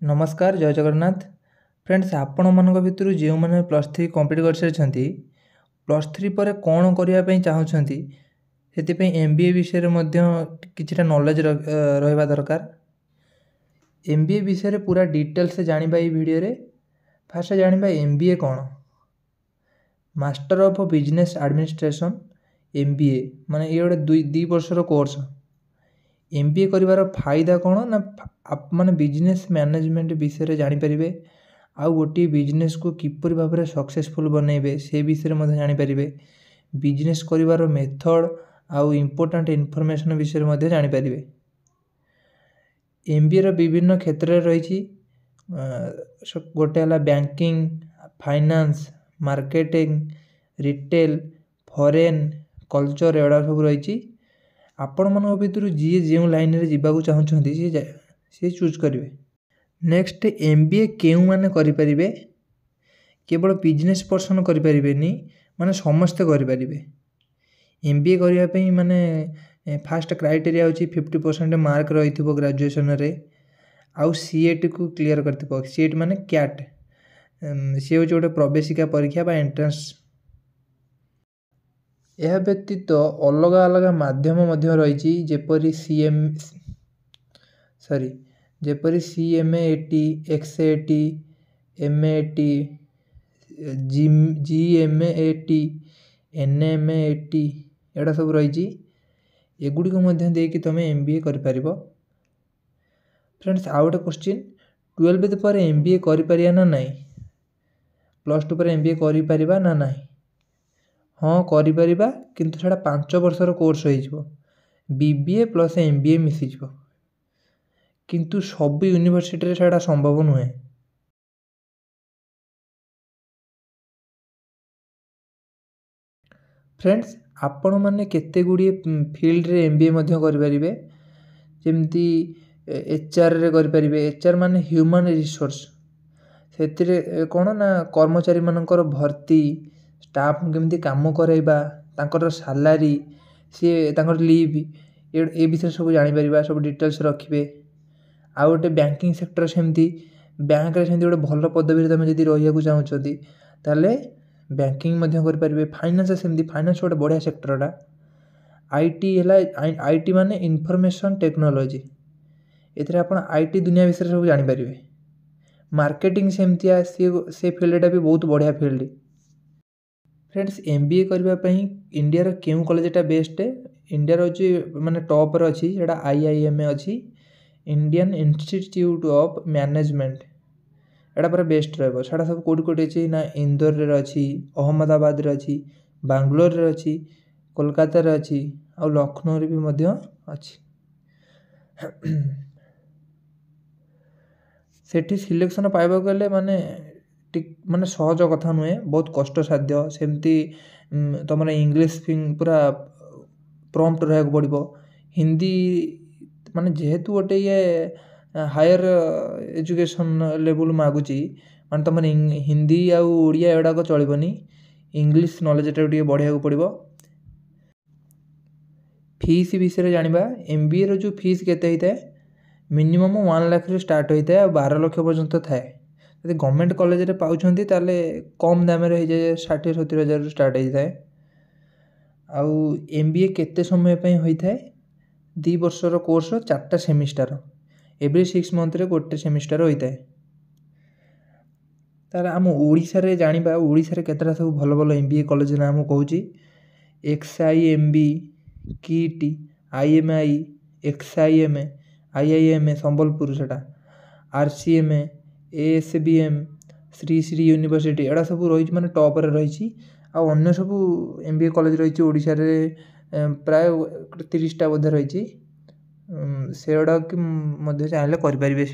नमस्कार जय जगन्नाथ फ्रेंड्स आपण मान भितर जो मैंने +3 कंप्लीट कर सारी +3 पर कौन करने चाहूँगी से MBA विषय में कि नॉलेज रहा दरकार। MBA विषय पूरा डिटेल से जाना ये वीडियो रे फास्ट जाना MBA कौन master of business administration MBA माने ये गोटे 2 वर्षर कोर्स। MBA करिवार फायदा कौन ना आप माने बिजनेस मैनेजमेंट विषय जानीपारे आउ गोटे बिजनेस को किपर भाव में सक्सेसफुल बनइबे से विषय में जानीपारे बिजनेस करिवार मेथड आउ इम्पोर्टेंट इनफॉरमेशन विषय में जानीपारे। MBA रो विभिन्न क्षेत्र रही गोटे है banking finance marketing retail foreign culture एड़ा सब रही आपण मन भर जी जो लाइन रे जीवाकू चाहूँगी सी चूज करेंगे। नेक्स्ट MBA केउ माने करें केवल बिजनेस पर्सन करें माने समस्ते करें। MBA करने माने फास्ट क्राइटेरिया होची 50% मार्क रही ग्रेजुएशन रे आउ CAT को क्लियर करते CAT माने कैट सी हूँ गोटे प्रवेशिका परीक्षा बा एंट्रेंस। यह व्यतीत अलग अलग माध्यम रही जेपरी CMAT XAT MAT GMAT NMAT एड़ा सब रही एगुड़ी को देकी तुम MBA कर पारिबो। फ्रेंड्स आउ गोटे क्वेश्चन 12th पर MBA करिपारिया ना नहीं +2 पर MBA करिपारिबा ना नहीं। हाँ करिपारिबा किंतु सेटा 5 वर्षर कोर्स हो BBA + MBA मिसिज किंतु सब यूनिवर्सिटी से संभव नुहे। फ्रेंड्स आपण मैंने केते गुड़िए फील्ड रे MBA करें जमती HR रे करें। HR माने ह्यूमन रिसोर्स से कौन ना कर्मचारी मानकर भर्ती स्टाफ केमती काम कराइबा तांकर सैलरी सी तांकर लीव ए विषय सब जानीपर सब डिटेल्स रखिए। आउ गोटे बैंकिंग सेक्टर सेमती बैंक रे गोटे भल पदवी तुम जब रही चाहूँगी ताले बैंकिंग करें। फाइनेंस सेमती फाइनेंस गोटे बढ़िया सेक्टरटा। IT माने इनफॉरमेशन टेक्नोलॉजी एथरे आपण IT दुनिया विषय सब जानीपर। मार्केटिंग सेमती से फील्डटा भी बहुत बढ़िया फील्ड। फ्रेंड्स MBA करने इंडिया रो केउ कॉलेजटा बेस्ट इंडिया रोची माने टॉप रे अछि जेटा IIM अछि इंडियन इंस्टीट्यूट ऑफ मैनेजमेंट एटा पर बेस्ट रहबो। सेटा सब कोडी अछि ना इंदौर रे अछि अहमदाबाद रे अछि बेंगलोर रे अछि कोलकाता रे अछि और लखनऊ रे भी मध्य अछि। सेठी सिलेक्शन पाइबा गले माने माने सहज कथा नुहे बहुत कष्ट साध्य सेमती तुम इंग्लीश पूरा प्रॉम्प्ट रहा पड़ो। हिंदी माने जेहेतु गोटे ये हायर एजुकेशन लेवल मागुची माने तुम हिंदी आउ ओडिया एडाक चलबनी इंग्लीश नॉलेज टे बढ़िया पड़ो। फीस विषय जाना MBA रो जो फीस केते होता है मिनिमम 1 लाख रे स्टार्ट होता है 12 लाख पर्यंत थाए। यदि गवर्नमेंट कॉलेज रे पाउछंती ताले कम दाम रे हो जाए 60-70 हजार स्टार्ट होता है। आउ MBA केते समय पे होता है 2 वर्षर कोर्स 4टा सेमिस्टर एवरी 6 मंथ रे गोटे सेमिस्टर होता है। तार आम ओडिशा रे जानिबा ओडिशा रे केतरा सब भल भल MBA कॉलेज नाम कहूची XIMB KIT IMI XIM IIM Sambalpur सेटा RCMA ASBM Shri Shri university एड़ा सब रही माने टॉप रे रही। आउ अन्य सब MBA कॉलेज रही ओडिशा रे प्राय 30टा बोधे रही से चाहिए कर पारे।